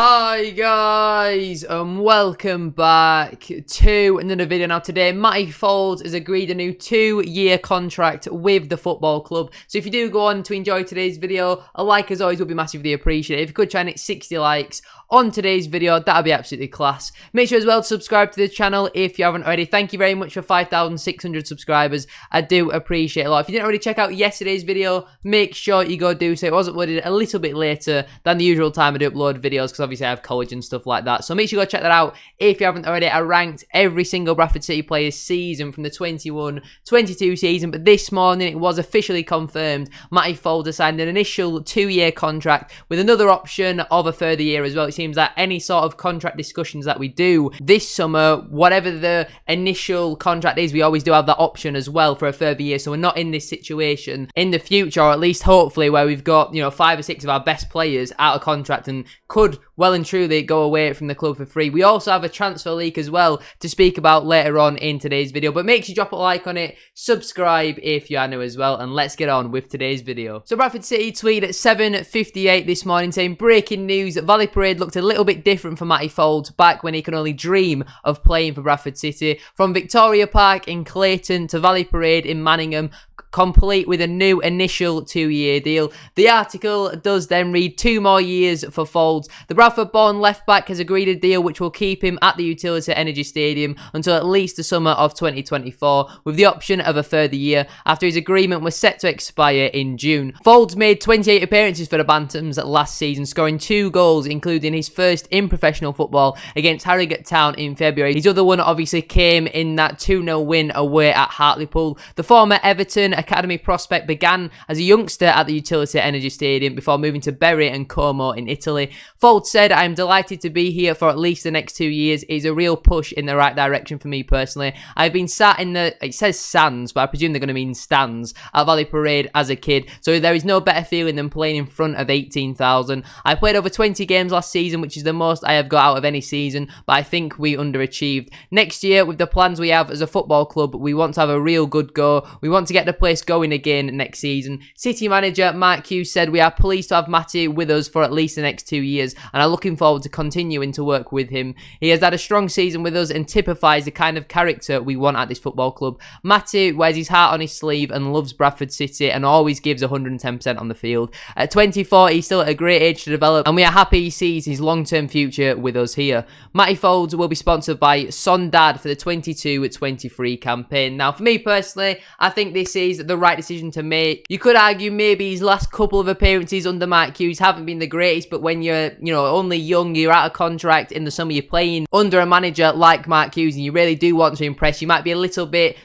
Hi guys, and welcome back to another video. Now today, Matty Foulds has agreed a new 2-year contract with the football club. So if you do go on to enjoy today's video, a like as always would be massively appreciated. If you could try and hit 60 likes on today's video, that'd be absolutely class. Make sure as well to subscribe to the channel if you haven't already. Thank you very much for 5,600 subscribers. I do appreciate it a lot. If you didn't already check out yesterday's video, make sure you go do so. It was uploaded a little bit later than the usual time I do upload videos because obviously I have college and stuff like that. So make sure you go check that out if you haven't already. I ranked every single Bradford City player's season from the 21-22 season, but this morning it was officially confirmed Matty Foulds has signed an initial 2-year contract with another option of a further year as well. It seems that any sort of contract discussions that we do this summer, whatever the initial contract is, we always do have that option as well for a further year. So we're not in this situation in the future, or at least hopefully, where we've got, 5 or 6 of our best players out of contract and could well and truly go away from the club for free. We also have a transfer leak as well to speak about later on in today's video, but make sure you drop a like on it, subscribe if you are new as well, and let's get on with today's video. So Bradford City tweeted at 7:58 this morning saying, breaking news, Valley Parade looked a little bit different for Matty Foulds back when he could only dream of playing for Bradford City. From Victoria Park in Clayton to Valley Parade in Manningham, complete with a new initial 2-year deal. The article does then read 2 more years for Foulds. The Bradford-born left-back has agreed a deal which will keep him at the Utility Energy Stadium until at least the summer of 2024, with the option of a further year after his agreement was set to expire in June. Foulds made 28 appearances for the Bantams last season, scoring 2 goals, including his first in professional football against Harrogate Town in February. His other one obviously came in that 2-0 win away at Hartlepool. The former Everton academy prospect began as a youngster at the Utility Energy Stadium before moving to Bury and Como in Italy. Foulds said, "I'm delighted to be here for at least the next 2 years. It's a real push in the right direction for me personally. I've been sat in it says sands, but I presume they're going to mean stands, at Valley Parade as a kid, so there is no better feeling than playing in front of 18,000. I played over 20 games last season, which is the most I have got out of any season, but I think we underachieved. Next year, with the plans we have as a football club, we want to have a real good go. We want to get the place going again next season." City manager Mark Hughes said, "We are pleased to have Matty with us for at least the next 2 years and are looking forward to continuing to work with him. He has had a strong season with us and typifies the kind of character we want at this football club. Matty wears his heart on his sleeve and loves Bradford City and always gives 110% on the field. At 24, he's still at a great age to develop and we are happy he sees his long-term future with us here." Matty Foulds will be sponsored by Sondad for the 22-23 campaign. Now, for me personally, I think this is the right decision to make. You could argue maybe his last couple of appearances under Mark Hughes haven't been the greatest, but when you're, only young, you're out of contract in the summer, you're playing under a manager like Mark Hughes and you really do want to impress, you might be a little bit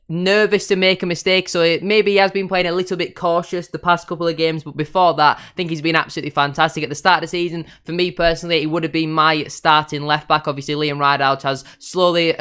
nervous to make a mistake, so maybe he has been playing a little bit cautious the past couple of games, but before that, I think he's been absolutely fantastic. At the start of the season, for me personally, he would have been my starting left-back. Obviously, Liam Rideout has slowly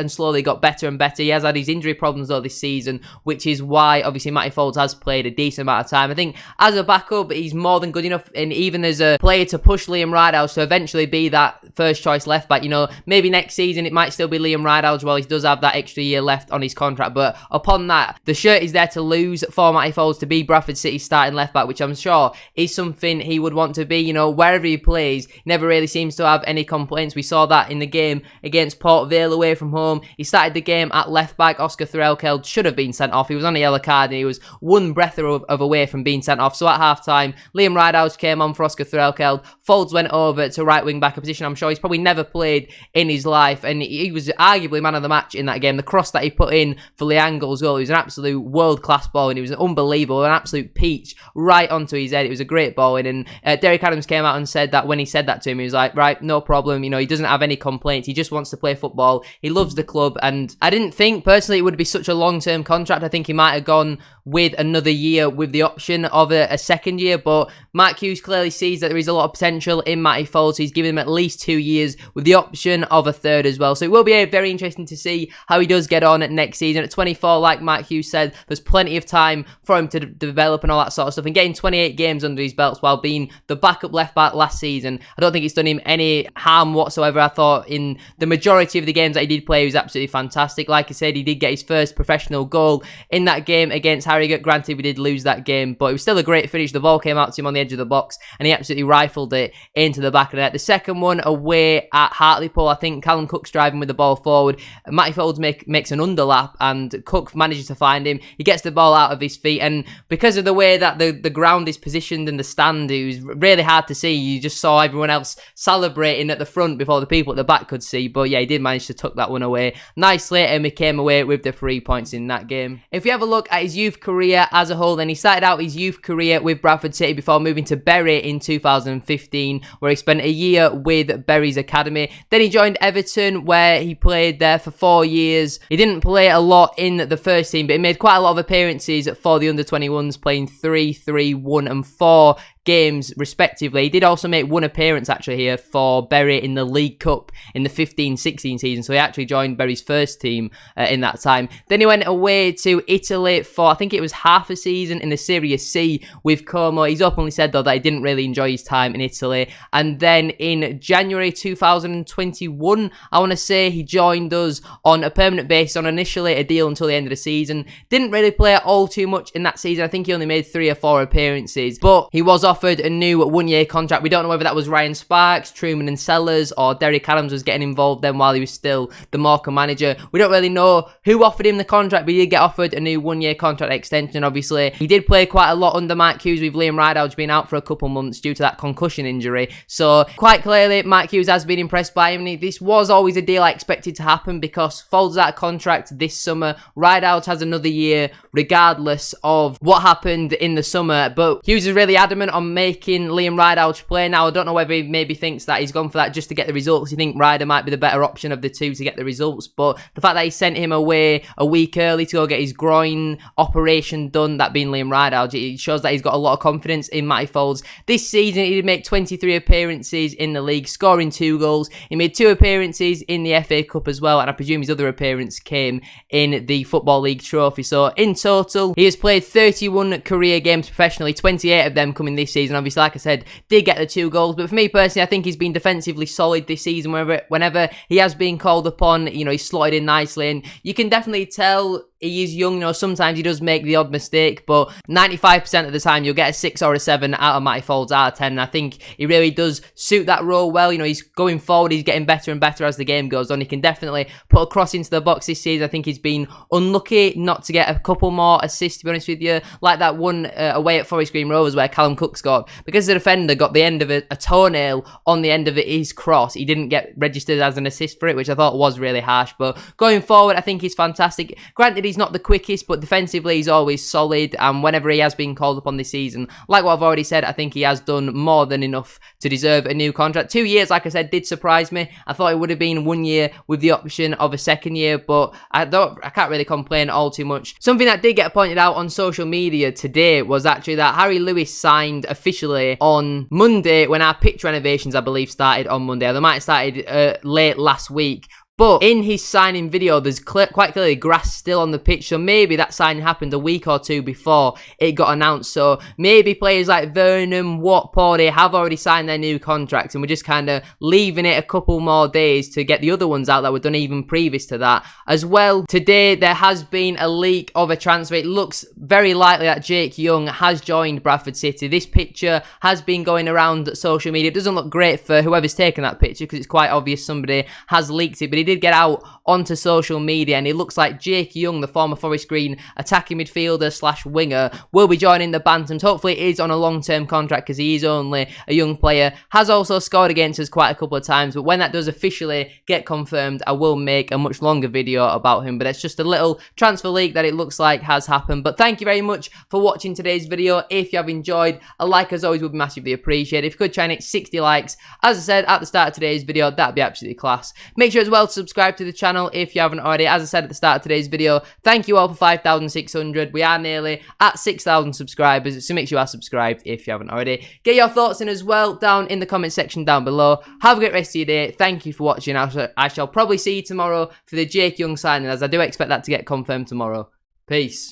got better and better. He has had his injury problems though this season, which is why, obviously, Matty Foulds has played a decent amount of time. I think as a backup, he's more than good enough, and even as a player to push Liam Rideout to eventually be that first-choice left-back. Maybe next season, it might still be Liam Rideout as well. He does have that extra year left on his contract, but upon that, the shirt is there to lose for Matty Foulds to be Bradford City's starting left-back, which I'm sure is something he would want to be. Wherever he plays, never really seems to have any complaints. We saw that in the game against Port Vale away from home. He started the game at left-back. Oscar Threlkeld should have been sent off. He was on a yellow card and he was one breath of away from being sent off. So at half-time, Liam Rideout came on for Oscar Threlkeld. Foulds went over to right wing-back, a position I'm sure he's probably never played in his life, and he was arguably man of the match in that game. The cross that he put in for Liangle's goal, it was an absolute world-class ball, and it was unbelievable, an absolute peach right onto his head. It was a great ball, and Derek Adams came out and said that when he said that to him, he was like, right, no problem, he doesn't have any complaints, he just wants to play football, he loves the club, and I didn't think, personally, it would be such a long-term contract. I think he might have gone with another year with the option of a second year, but Mark Hughes clearly sees that there is a lot of potential in Matty Foulds, so he's given him at least 2 years with the option of a third as well. So it will be very interesting to see how he does get on next season. At 24, like Mark Hughes said, there's plenty of time for him to develop and all that sort of stuff, and getting 28 games under his belts while being the backup left back last season, I don't think it's done him any harm whatsoever. I thought in the majority of the games that he did play, he was absolutely fantastic. Like I said, he did get his first professional goal in that game against Harrogate. Granted, we did lose that game, but it was still a great finish. The ball came out to him on the edge of the box, and he absolutely rifled it into the back of the net. The second one away at Hartlepool, I think Callum Cook's driving with the ball forward. Matty Foulds makes an underlap, and Cook manages to find him. He gets the ball out of his feet, and because of the way that the ground is positioned in the stand, it was really hard to see. You just saw everyone else celebrating at the front before the people at the back could see. But yeah, he did manage to tuck that one away nicely, and we came away with the 3 points in that game. If we have a look at his youth career as a whole, then he started out his youth career with Bradford City before moving to Bury in 2015, where he spent a year with Bury's academy. Then he joined Everton, where he played there for 4 years. He didn't play a lot in the first team, but he made quite a lot of appearances for the under-21s, playing 3, 3, 1 and 4 games respectively. He did also make one appearance actually here for Bury in the League Cup in the 15-16 season, so he actually joined Bury's first team in that time. Then he went away to Italy for, I think it was half a season in the Serie C with Como. He's openly said though that he didn't really enjoy his time in Italy. And then in January 2021, I want to say, he joined us on a permanent basis on initially a deal until the end of the season. Didn't really play all too much in that season. I think he only made 3 or 4 appearances, but he was offered a new 1-year contract. We don't know whether that was Ryan Sparks, Truman and Sellers, or Derek Adams was getting involved then while he was still the Morecambe manager. We don't really know who offered him the contract, but he did get offered a new 1-year contract extension, obviously. He did play quite a lot under Mark Hughes, with Liam Rideout being out for a couple months due to that concussion injury. So quite clearly, Mark Hughes has been impressed by him. This was always a deal I expected to happen because Foulds out of contract this summer. Rideout has another year regardless of what happened in the summer, but Hughes is really adamant on making Liam Rideout play. Now, I don't know whether he maybe thinks that he's gone for that just to get the results. You think Ryder might be the better option of the two to get the results, but the fact that he sent him away a week early to go get his groin operation done, that being Liam Rideout, it shows that he's got a lot of confidence in Matty Foulds. This season, he did make 23 appearances in the league, scoring 2 goals. He made 2 appearances in the FA Cup as well, and I presume his other appearance came in the Football League Trophy. So in total, he has played 31 career games professionally, 28 of them coming this season. Obviously, like I said, did get the 2 goals, but for me personally, I think he's been defensively solid this season. Whenever he has been called upon, you know, he's slotted in nicely, and you can definitely tell he is young. You know, sometimes he does make the odd mistake, but 95% of the time you'll get a 6 or a 7 out of Matty Foulds out of 10. And I think he really does suit that role well. You know, he's going forward, he's getting better and better as the game goes on. He can definitely put a cross into the box this season. I think he's been unlucky not to get a couple more assists, to be honest with you, like that one away at Forest Green Rovers where Callum Cook scored. Because the defender got the end of a toenail on the end of his cross, he didn't get registered as an assist for it, which I thought was really harsh. But going forward, I think he's fantastic. Granted, he's not the quickest, but defensively he's always solid, and whenever he has been called upon this season, like what I've already said, I think he has done more than enough to deserve a new contract. 2 years, like I said, did surprise me. I thought it would have been 1 year with the option of a second year, but I can't really complain all too much. Something that did get pointed out on social media today was actually that Harry Lewis signed officially on Monday, when our pitch renovations, I believe, started on Monday. They might have started late last week. But in his signing video, there's quite clearly grass still on the pitch, so maybe that signing happened a week or 2 before it got announced. So maybe players like Vernon, Watt, Pordy have already signed their new contracts, and we're just kind of leaving it a couple more days to get the other ones out that were done even previous to that. As well, today there has been a leak of a transfer. It looks very likely that Jake Young has joined Bradford City. This picture has been going around social media. It doesn't look great for whoever's taken that picture because it's quite obvious somebody has leaked it, but he did get out onto social media, and it looks like Jake Young, the former Forest Green attacking midfielder slash winger, will be joining the Bantams. Hopefully it is on a long-term contract because he is only a young player. Has also scored against us quite a couple of times, but when that does officially get confirmed, I will make a much longer video about him. But it's just a little transfer leak that it looks like has happened. But thank you very much for watching today's video. If you have enjoyed, a like as always would be massively appreciated. If you could try and hit 60 likes, as I said at the start of today's video, that'd be absolutely class. Make sure as well to subscribe to the channel if you haven't already. As I said at the start of today's video, thank you all for 5,600. We are nearly at 6,000 subscribers, so make sure you are subscribed if you haven't already. Get your thoughts in as well down in the comment section down below. Have a great rest of your day. Thank you for watching. I shall probably see you tomorrow for the Jake Young signing, as I do expect that to get confirmed tomorrow. Peace.